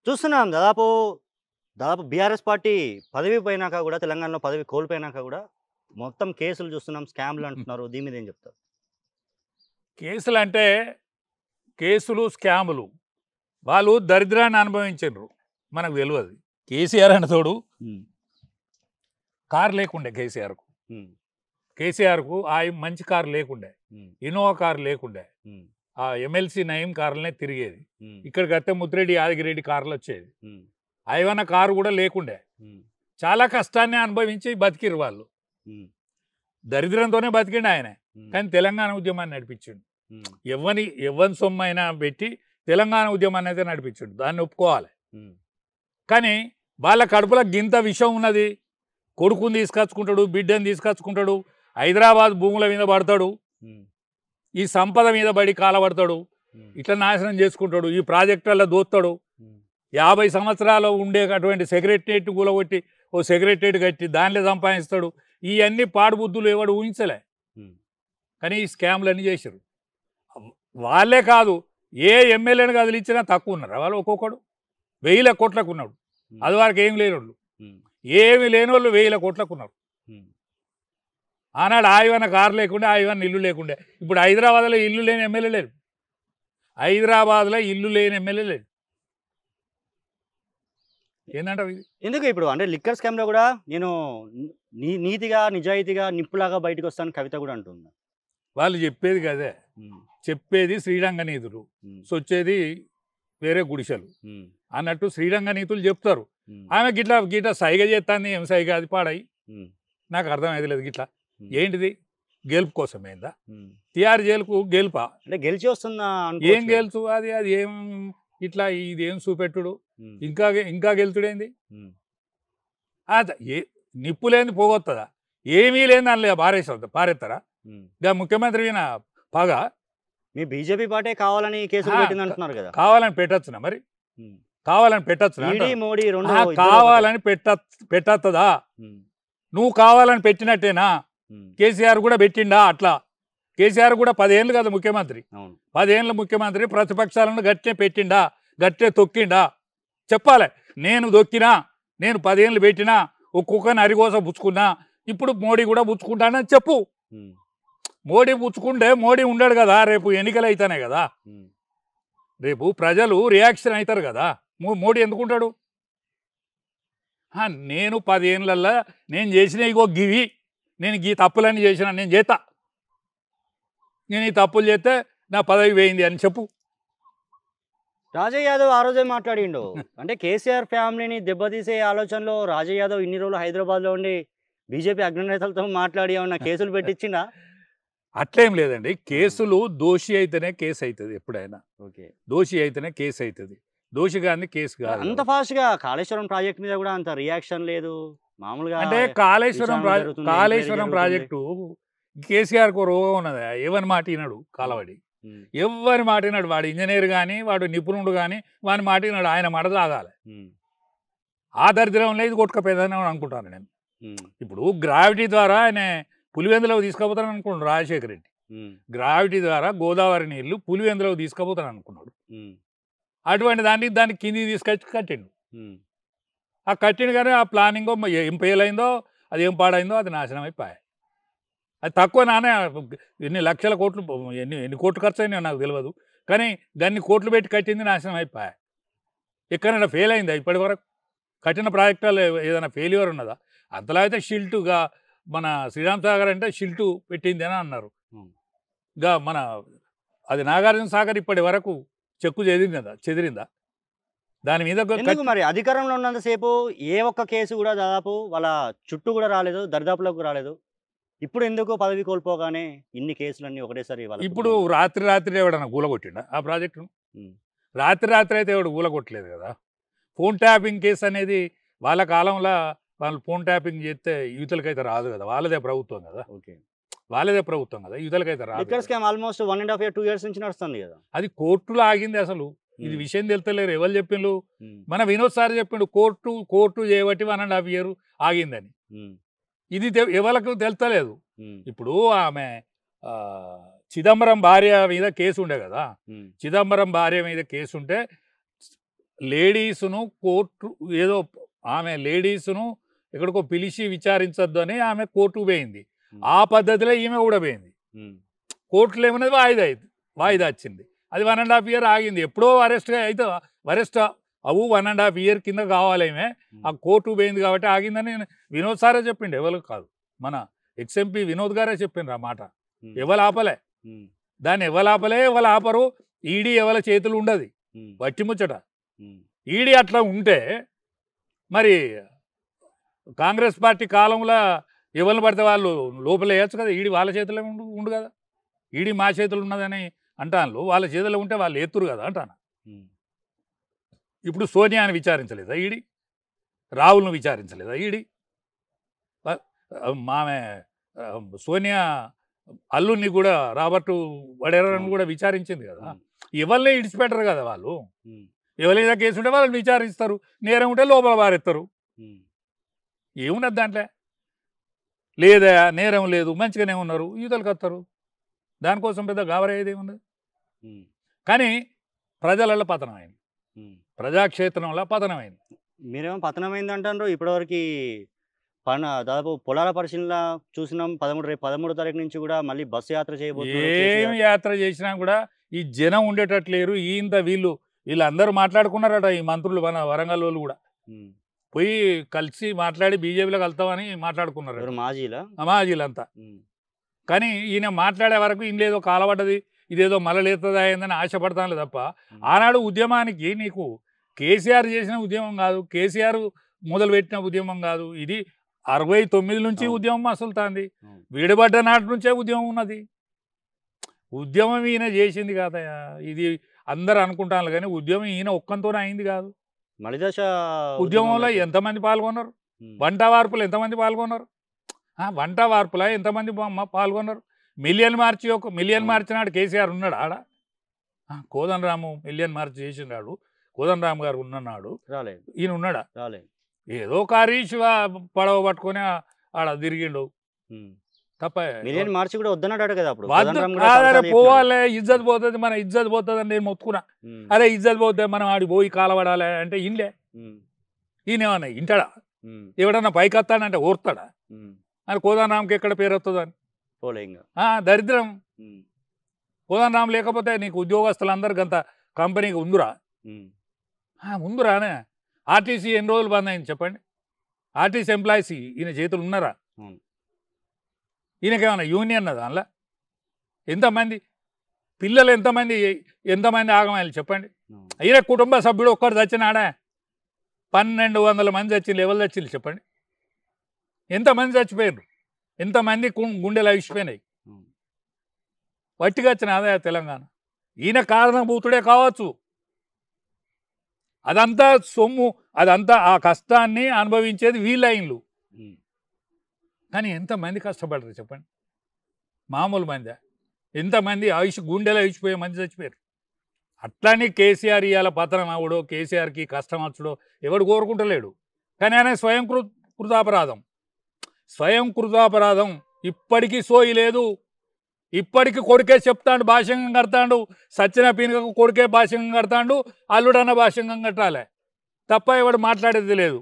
చూస్తున్నాం దాదాపు BRS party పదవి పోయినాక గూడా తెలంగాణలో పదవి కోల్పోయినాక గూడా మొత్తం కేసులు చూస్తున్నాం. స్కామ్‌లు అంటున్నారు. దీని మీద ఏం చెప్తారు? కేసులంటే కేసులు, స్కాములు వాళ్ళు దరిద్రాన్ని అనుభవించిండ్రు. మనకు తెలవదు. కేసీఆర్ అనే తోడు హ్మ్. కారు లేకుండే కేసీఆర్‌కు. హ్మ్. కేసీఆర్‌కు మంచి కారు లేకుండే. హ్మ్. ఇన్నోవా కారు లేకుండే. హ్మ్. ఆ ఎమ్మెల్సీ నయీం కార్లనే తిరిగేది. హ్మ్. ఇక్కడికత్తే ముద్రెడ్డి, యాదగిరెడ్డి కార్లు వచ్చేది. హ్మ్. ఐవన్న కారు కూడా లేకుండే. హ్మ్. చాలా కష్టాన్ని అనుభవించి బతికిరు వాళ్ళు. హ్మ్. దరిద్రంతోనే బతికిండు ఆయన. హ్మ్. కానీ తెలంగాణ ఉద్యమాన్ని నడిపించిండు. హ్మ్. ఎవ్వని సొమ్మైనా పెట్టి తెలంగాణ ఉద్యమాన్ని అయితే నడిపించిండు. దాన్ని ఒప్పుకోవాలి. హ్మ్. కానీ వాళ్ళ కడుపులో గింత విషయం ఉన్నది. కొడుకుని తీసుకొచ్చుకుంటాడు, బిడ్డని తీసుకొచ్చుకుంటాడు, హైదరాబాద్ భూముల మీద పడతాడు, హ్మ్. ఈ సంపద మీద పడి కాలబడతాడు, హ్మ్. ఇట్లా నాశనం చేసుకుంటాడు, ఈ ప్రాజెక్టులలో దోస్తాడు. హ్మ్. 50 సంవత్సరాలు ఉండేటటువంటి సెక్రటరియట్ కూలగొట్టి ఓ సెక్రటరియట్ కట్టి దానిలో సంపాదిస్తాడు. ఇవన్నీ పాడుబుద్ధులు ఎవడు ఊహించలే. హ్మ్. కానీ ఈ స్కామ్లన్నీ చేశారు. వాళ్ళే కాదు, ఏ ఎమ్మెల్యేని కదిలించినా తక్కువ ఉన్నారు వాళ్ళు. ఒక్కొక్కడు 1000 కోట్లకు ఉన్నాడు. అది వారికి ఏం లేనోళ్ళు, హ్మ్. ఏమి లేనోళ్ళు 1000 కోట్లకు ఉన్నారు. హ్మ్. ఆనాడు ఆయవన్న కారు లేకుండే, ఆయవన్న ఇల్లు లేకుండే. ఇప్పుడు హైదరాబాద్లో ఇల్లు లేని ఎమ్మెల్యే లేరు. హైదరాబాద్లో ఇల్లు లేని ఎమ్మెల్యే లేరు. ఏందంటావు ఇది? ఎందుకు ఇప్పుడు అంటే లిక్కర్ స్కామ్‌లో గూడా నేను నీతిగా, నిజాయితీగా, నిప్పులాగా బయటకొస్తానని కవిత గూడా అంటుంది. వాళ్ళు చెప్పేది కదే. హ్మ్. చెప్పేది శ్రీరంగ నీతులు, హ్మ్. సొచ్చేది వేరే గుడిసెలు హ్మ్. అన్నట్టు శ్రీరంగ నీతులు చెప్తారు. హ్మ్. ఆమె గిట్లా గిట్లా సైగ చేస్తాంది. ఏం సైగ అది పాడాయి? హ్మ్. నాకు అర్థమైతే లేదు. గిట్లా హ్మ్. ఏంటిది? గెలుపు కోసమేందా? హ్మ్. టీఆర్ జైలుకు గెలుపా? అంటే గెలిచి వస్తుందా ఏం అనుకోవచ్చు కదా! గెలుచు? అది అది ఏం ఇట్లా ఇదేం చూపెట్టుడు? హ్మ్. ఇంకా గెలుతుడేంది? హ్మ్. ఏ నిప్పు లేని పోగొత్తదా? ఏమీ లేని దానిలో పారేస్తారా? హ్మ్. ఇక ముఖ్యమంత్రి ఈయన పగ మీ బీజేపీ పార్టీ కావాలని కేసులు పెట్టిందంటున్నారు గదా! కావాలని పెట్టచ్చునా మరి? హ్మ్. కావాలని పెట్టచ్చునా ఈడీ, అంటారు. మోడీ రెండు ఇద్దరు ఒకటే. కావాలని పెట్టత్తదా? హ్మ్. నువ్వు కావాలని పెట్టినట్టేనా? హ్మ్. కేసీఆర్ కూడా పెట్టిండా అట్లా? కేసీఆర్ కూడా 10 ఏళ్ళు కదా ముఖ్యమంత్రి. అవును. 10 ఏళ్ళ ముఖ్యమంత్రి ప్రతిపక్షాలను గట్టే పెట్టిండా? గట్టే తొక్కిండా? చెప్పాలి. నేను దొక్కినా, నేను 10 ఏళ్ళు పెట్టినా, ఒక్కొక్కరిని అరిగోస పుచ్చుకున్నా, ఇప్పుడు మోడీ కూడా పుచ్చుకుంటానని చెప్పు. హ్మ్. మోడీ పుచ్చుకుంటే మోడీ ఉండడు కదా, రేపు ఎన్నికలు అయితేనే కదా. హ్మ్. రేపు ప్రజలు రియాక్షన్ అవుతారు కదా. మోడీ ఎందుకుంటాడు? నేను 10 ఏళ్ళల్లో నేను చేసిన ఇగో గివి, నేను ఈ తప్పులన్నీ చేసిన, నేను చేస్తా, నేను ఈ తప్పులు చేస్తే నా పదవి పోయింది అని చెప్పు. రాజా యాదవ్ ఆ రోజే మాట్లాడిండు. అంటే కేసీఆర్ ఫ్యామిలీని దెబ్బతీసే ఆలోచనలో రాజా యాదవ్ ఇన్ని రోజులు హైదరాబాద్‌లో ఉండి బీజేపీ అగ్రనేతలతో మాట్లాడి ఏమన్నా కేసులు పెట్టించిండా? అట్లేం లేదండి. ఆ! కేసులు దోషి అయితేనే కేసు అవుతుంది. ఎప్పుడైనా ఓకే. దోషి అయితేనే కేసు అవుతుంది. దోషి గాని కేసు కాదు అంత కదా. ఫాస్ట్‌గా కాళేశ్వరం ప్రాజెక్ట్ మీద గూడా అంత రియాక్షన్ లేదు. మామూలుగా అంటే విచారణ జరుగుతుంది. ఎంక్వైరీ కాళేశ్వరం జరుగుతుంది. ప్రాజెక్టు కేసీఆర్‌కు రోగం ఉన్నది. ఎవరి మాట వినడు హ్మ్. కాలవడి. హ్మ్. ఎవ్వరి మాట వినడు. వాడు ఇంజనీర్ కానీ, వాడు నిపుణుడు కానీ వాని మాట వినడు. ఆయన మాట తాగాలి. హ్మ్. ఆ దరిద్రంలో ఇది కొట్టుకపోయేదని అనుకుంటాను నేను. హ్మ్. ఇప్పుడు గ్రావిటీ ద్వారా ఆయన పులివెందులకు తీసుకుపోతాను అనుకున్నాడు రాజశేఖర రెడ్డి. హ్మ్. గ్రావిటీ ద్వారా గోదావరి నీళ్లు పులివెందులకు తీసుకుపోతాను అనుకున్నాడు. హ్మ్. అటువంటి దాన్ని కిందికి తీసుకొచ్చి కట్టిండు. హ్మ్. ఆ కట్టిండు కానీ ఆ ప్లానింగో ఏం ఫెయిల్ అయిందో, అది ఏం పాడైందో, అది నాశనం అయిపోయాయి. అది తక్కువ నానే ఎన్ని లక్షల కోట్లు, ఎన్ని కోట్లు ఖర్చు అయినాయో నాకు తెలియదు. కానీ దాన్ని కోట్లు పెట్టి కట్టింది నాశనం అయిపోయాయి. ఎక్కడైనా ఫెయిల్ అయిందా ఇప్పటి వరకు? కట్టిన ప్రాజెక్టులో ఏదైనా ఫెయిల్యూర్ ఉన్నదా? అంతలా అయితే షిల్టుగా మన శ్రీరామ్ సాగర్ అంటే షిల్టు పెట్టింది అని అన్నారు. హ్మ్. మన అది నాగార్జున సాగర్ ఇప్పటి వరకు చెక్కు చెదిరిందా? దాని మీద ఎందుకు మరి అధికారంలో ఉన్నంత సేపు ఏ ఒక్క కేసు గూడా దాదాపు వాళ్ళ చుట్టూ గూడా రాలేదు. దరిదాపులోకి రాలేదు. ఇప్పుడు ఎందుకు పదవి కోల్పోగానే ఇన్ని కేసులన్నీ ఒకటేసారి వాళ్ళ ఇప్పుడు కుటుంబం మీద? రాత్రి ఎవడన్నా కూలగొట్టిండా ఆ ప్రాజెక్టును? హ్మ్. రాత్రి అయితే ఎవడు కూలగొట్టలేదు కదా. ఫోన్ ట్యాపింగ్ కేసు అనేది వాళ్ళ కాలంలో వాళ్ళు ఫోన్ ట్యాపింగ్ చేస్తే యువతలకైతే రాదు కదా. వాళ్ళదే ప్రభుత్వం కదా. ఓకే. యువతలకైతే రాదు లిక్కర్ కదా. స్కామ్ ఆల్‌మోస్ట్ 1 ½ ఇయర్, 2 ఇయర్స్ నుంచి నడుస్తుంది గదా! అది కోర్టులో ఆగింది అసలు. ఇది హ్మ్. విషయం తెలుతలేరు. ఎవరు చెప్పిండ్రు? హ్మ్. మన వినోద్ సార్ చెప్పిండు. కోర్టు చేయబట్టి 1 ½ ఇయర్ ఆగిందని. హ్మ్. ఇది ఎవరికి తెలుతలేదు. హ్మ్. ఇప్పుడు ఆమె చిదంబరం భార్య మీద కేసు ఉండే కదా. హ్మ్. చిదంబరం భార్య మీద కేసుంటే లేడీస్ను కోర్టు ఏదో ఆమె లేడీస్ను ఎక్కడికో పిలిచి విచారించొద్దు అని ఆమె కోర్టుకు పోయింది. ఆ పద్ధతిలో ఈమె కూడా పోయింది. కోర్టులో ఏమన్నది వాయిదా వచ్చింది. అది 1.5 year ఆగింది. ఎప్పుడో అరెస్ట్ అవు 1.5 year కింద కావాలి ఈమె. ఆ కోర్టు పోయింది కాబట్టి ఆగిందని వినోద్ సారే చెప్పిండు, ఎవరు కాదు, మన ఎక్స్ఎంపీ వినోద్ గారే చెప్పిండ్రు ఆ మాట. ఎవరు ఆపలే దాన్ని, ఎవరు ఆపరు. ఈడీ ఎవరి చేతులు ఉండదు, వట్టి ముచ్చట. ఈడీ అట్లా ఉంటే మరి కాంగ్రెస్ పార్టీ కాలంలో ఎవరిని పడితే వాళ్ళు లోపల వేయచ్చు కదా. ఈడీ వాళ్ళ చేతిలో ఉండు కదా. ఈడీ మా చేతులు ఉన్నదని అంటాను, వాళ్ళ చేతిలో ఉంటే వాళ్ళు ఎత్తురు కదా అంటాను. ఇప్పుడు సోనియాని విచారించలేదా ఈడీ? రాహుల్ను విచారించలేదా ఈడీ? ఆమె సోనియా అల్లుని కూడా రాబర్ట్ వడేరాని కూడా విచారించింది కదా. ఎవరిని ఇడిచిపెట్టరు కదా వాళ్ళు. ఎవరైనా కేసు ఉంటే వాళ్ళని విచారిస్తారు, నేరం ఉంటే లోపల బారెత్తారు. ఏమున్నది దాంట్లో? లేదా నేరం లేదు, మంచిగానే ఉన్నారు, ఈతలకు వస్తారు. దానికోసం పెద్ద గాబరయ్యేది ఏమున్నది? కానీ ప్రజలలో పతనమైంది, ప్రజాక్షేత్రంలో పతనమైంది. మీరేమో పతనమైంది అంటారు. ఇప్పటివరకు దాదాపు పొలాల పరిశీలన చూసినాం. రేపు 13వ తారీఖు నుంచి కూడా మళ్ళీ బస్సు యాత్ర చేయబోతున్నారు. ఏం యాత్ర చేసినా కూడా ఈ జనం ఉండేటట్లేరు. వీళ్ళందరూ మాట్లాడుకున్నారట, ఈ మంత్రులు, మన వరంగల్ వాళ్ళు కూడా పోయి కలిసి మాట్లాడి బీజేపీలో కలుతామని మాట్లాడుకున్నారు మాజీలంతా. కానీ ఈయన మాట్లాడే వరకు ఇంకేదో కాలబడ్డది, ఇదేదో మళ్ళలేతుందా అయిందని ఆశపడతాను తప్ప, ఆనాడు ఉద్యమానికి నీకు కేసీఆర్ చేసిన ఉద్యమం కాదు, కేసీఆర్ మొదలుపెట్టిన ఉద్యమం కాదు, ఇది 69 నుంచి ఉద్యమం అసలుతాంది. విడబడ్డ నాటి నుంచే ఉద్యమం ఉన్నది. ఉద్యమం ఈయన చేసింది కాదయా. ఇది అందరు అనుకుంటాను కానీ ఉద్యమం ఈయన ఒక్కంతోనే అయింది కాదు. మలిదశ ఉద్యమంలో ఎంతమంది పాల్గొన్నారు? వంట వార్పులు ఎంతమంది పాల్గొన్నారు? వంట వార్పులో ఎంతమంది పాల్గొన్నారు? మిలియన్ మార్చి నాడు కేసీఆర్ ఉన్నాడు ఆడ. కోదండరాము మిలియన్ మార్చి చేసినాడు, కోదండరాము గారు ఉన్ననాడు ఈయన ఉన్నాడా? ఏదో కారీష్ పడవ పట్టుకొని ఆడ తిరిగిండు తప్ప. మిలియన్ మార్చి కూడా వద్దన్నాడు కదా అప్పుడు. పోవాలి, ఇజ్జత్ పోతుంది, మన ఇజ్జత్ పోతుంది అని నేను మొత్తుకున్నా. అరే ఇజ్జత్ పోతే మనం ఆడి పోయి కాలబడాలి అంటే ఇన్లే. ఈయనేమన్నా ఇంటాడా? ఎవడన్నా పైకి వస్తాడంటే ఓర్తాడా? అని కోదండరాంకి ఎక్కడ పేరు వస్తుంది అని దరిద్రం. కోదండరాం లేకపోతే నీకు ఉద్యోగస్తులందరికీ అంత కంపెనీకి ఉందిరా? ముందురానే. ఆర్టీసీ ఎన్ని రోజులు బంద్ అయింది చెప్పండి? ఆర్టీసీ ఎంప్లాయీస్ ఈయన చేతులు ఉన్నారా? ఈయనకేమన్నా యూనియన్ దానిలో? ఎంతమంది పిల్లలు, ఎంతమంది ఆగమాయాలి చెప్పండి? ఈయన కుటుంబ సభ్యుడు ఒక్కడు చచ్చినాడా? 1200 మంది చచ్చింది. ఎవరు చచ్చింది చెప్పండి? ఎంతమంది చచ్చిపోయారు? ఎంతమంది గుండెలు అవిసిపోయినాయి? వట్టిగా వచ్చిన ఆదాయ తెలంగాణ. ఈయన కారణభూతుడే కావచ్చు. అదంతా సొమ్ము, అదంతా ఆ కష్టాన్ని అనుభవించేది వీళ్ళైన్లు. కానీ ఎంతమంది కష్టపడరు చెప్పండి? మామూలు మంది ఎంతమంది గుండెలు అవిసిపోయే మంది చచ్చిపోయారు. అట్లానే కేసీఆర్ ఇవాళ పతనం అవడో, కేసీఆర్కి కష్టం వచ్చడో ఎవడు కోరుకుంటలేడు. కానీ ఆయన స్వయం కృతాపరాధం ఇప్పటికీ సోయి లేదు. ఇప్పటికి కొడుకే చెప్తాడు, భాష్యంగా కడతాడు. సచ్చిన పీనుకకు కొడుకే భాష్యంగా కడతాడు, అల్లుడన్న భాష్యంగా కట్టాలి తప్ప ఎవడు మాట్లాడేది లేదు.